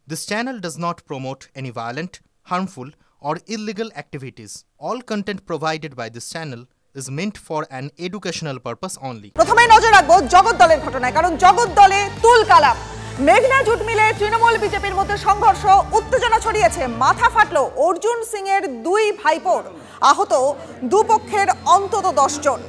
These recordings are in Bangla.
This channel does not promote any violent, harmful, or illegal activities. All content provided by this channel is meant for an educational purpose only. প্রথমেই নজর রাখবো জগদ্দলের ঘটনায়, কারণ জগদ্দলে তুলকালাম। মেঘনা জুট মিলে তৃণমূল বিজেপির মধ্যে সংঘর্ষ, উত্তেজনা ছড়িয়েছে। মাথা ফাটলো অর্জুন সিং এর দুই ভাইপোর, আহত দুপক্ষের অন্তত 10 জন।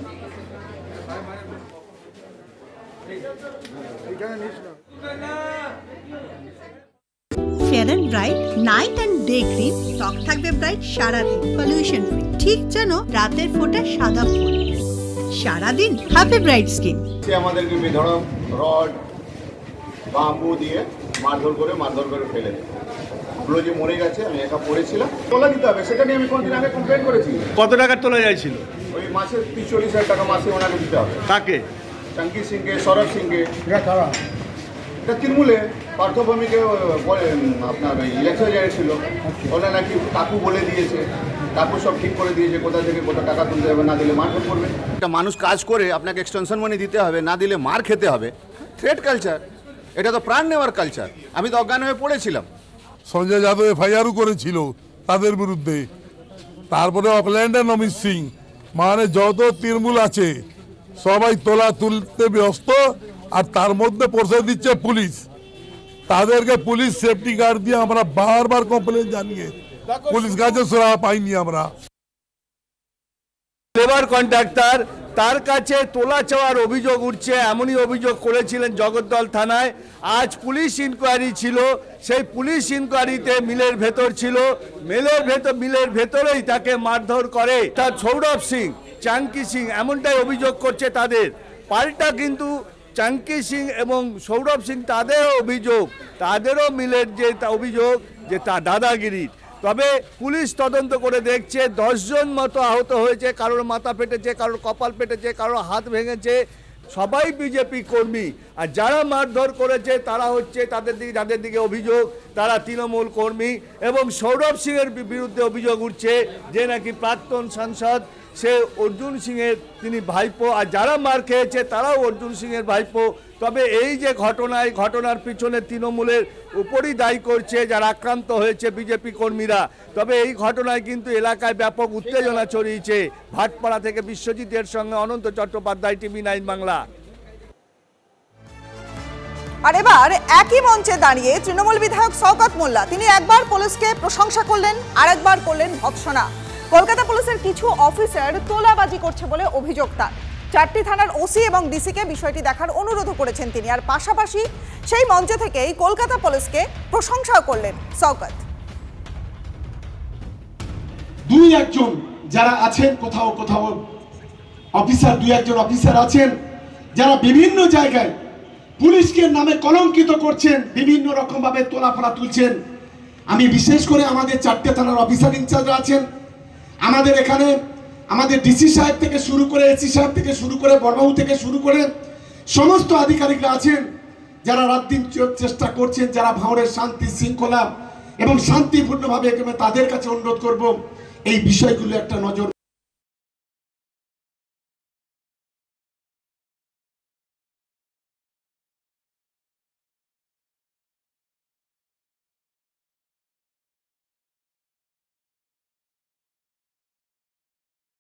Fair and bright night and day cream ত্বক থাকবে ব্রাইট সারাদিন, পলিউশন ফ্রি, ঠিক যেন রাতের ফোঁটা সাদা ফুল। সারাদিন হ্যাপি ব্রাইট স্কিন। আমাদেরকে বেধড়ক রড বাম্বু দিয়ে মারধর করে ফেলে দেয়। ওগুলো যে মরে গেছে, আমি একা পড়েছিলাম, তোলা দিতে হবে, সেটা নিয়ে আমি কোনদিন আগে কমপ্লেন করেছি। কত টাকা তোলা যাচ্ছিল? ওই মাসে 40,000 টাকা মাসে ওনাকে দিতে হবে। কাকে? চাঙ্কি সিংকে, সৌরভ সিংকে। এটা তৃণমূলে পার্থভূমিকে আপনার ইলেকশন ছিল, ওরা নাকি কাকু বলে দিয়েছে, কাকু সব ঠিক করে দিয়েছে, কোথা থেকে কত টাকা তুলতে হবে, না দিলে মারধর করবে। একটা মানুষ কাজ করে আপনাকে এক্সটেনশন মানি দিতে হবে, না দিলে মার খেতে হবে। থ্রেট কালচার, এটা তো প্রাণ নেওয়ার কালচার। আমি তো অজ্ঞান হয়ে পড়েছিলাম। সঞ্জয় যাদব এফআইআরও করেছিল তাদের বিরুদ্ধে। তারপরে অকল্যান্ডের নমিত সিং, মানে যত তৃণমূল আছে সবাই তোলা তুলতে ব্যস্ত, আর তার মধ্যে পৌঁছে দিচ্ছে পুলিশ। তাদেরকে পুলিশ সেফটি গার্ড দিয়ে আমরা বারবার কমপ্লেন জানিয়ে পুলিশ কাছে সুরাহা পাইনি আমরা। লেবার কন্ট্রাক্টর, তার কাছে তোলা চাওয়ার অভিযোগ উঠছে, এমনই অভিযোগ করেছিলেন জগদ্দল থানায়। আজ পুলিশ ইনকোয়ারি ছিল, সেই পুলিশ ইনকোয়ারিতে মিলের ভেতর ছিল, মিলের ভেতরেই তাকে মারধর করে তার সৌরভ সিং, চাঙ্কি সিং, এমনটাই অভিযোগ করছে তাদের। পাল্টা কিন্তু চাঙ্কি সিং এবং সৌরভ সিং তাদেরও মিলের যে অভিযোগ যে তা দাদাগিরির। তবে পুলিশ তদন্ত করে দেখছে 10 জন মতো আহত হয়েছে, কারোর মাথা ফেটেছে, কারোর কপাল ফেটেছে, কারোর হাত ভেঙেছে, সবাই বিজেপি কর্মী। আর যারা মারধর করেছে তারা হচ্ছে যাদের দিকে অভিযোগ তারা তৃণমূল কর্মী। এবং সৌরভ সিংয়ের বিরুদ্ধে অভিযোগ উঠছে যে নাকি প্রাক্তন সাংসদ, সে অর্জুন সিংয়ের তিনি ভাইপো, আর যারা মার খেয়েছে তারাও অর্জুন সিংয়ের ভাইপো। তবে এই যে ঘটনার পিছনে তৃণমূলের উপরই দায়ী করছে যারা আক্রান্ত হয়েছে বিজেপি কর্মীরা। তবে এই ঘটনায় কিন্তু এলাকায় ব্যাপক উত্তেজনা ছড়িয়েছে। ভাটপাড়া থেকে বিশ্বজিতের সঙ্গে অনন্ত চট্টোপাধ্যায়, TV9 বাংলা। আর এবার একই মঞ্চে দাঁড়িয়ে তৃণমূল বিধায়ক শওকত মোল্লা, তিনি একবার পুলিশকে প্রশংসা করলেন, আরেকবার করলেন ভৎসনা। কলকাতা পুলিশের কিছু অফিসার তোলাবাজি করছে বলে অভিযোগ তার। 4টি থানার ওসি এবং ডিসিকে বিষয়টি দেখার অনুরোধ করেছেন তিনি। আর পাশাপাশি সেই মঞ্চ থেকেই কলকাতা পুলিশকে প্রশংসাও করলেন শওকত। দুই একজন যারা আছেন কোথাও অফিসার, দুই একজন অফিসার আছেন যারা বিভিন্ন জায়গায় পুলিশকে নামে কলঙ্কিত করছেন, বিভিন্ন রকম ভাবে তোলাফাড়া তুলছেন। আমি বিশেষ করে আমাদের 4টে থানার অফিসার ইনচার্জ আছেন, আমাদের এখানে আমাদের ডিসি সাহেব থেকে শুরু করে এসি সাহেব থেকে শুরু করে বড়বাবু থেকে শুরু করে সমস্ত আধিকারিকরা আছেন যারা রাত দিন চেষ্টা করছেন, যারা ভাঙড়ের শান্তি শৃঙ্খলা এবং শান্তিপূর্ণভাবে তাদের কাছে অনুরোধ করব এই বিষয়গুলো একটা নজর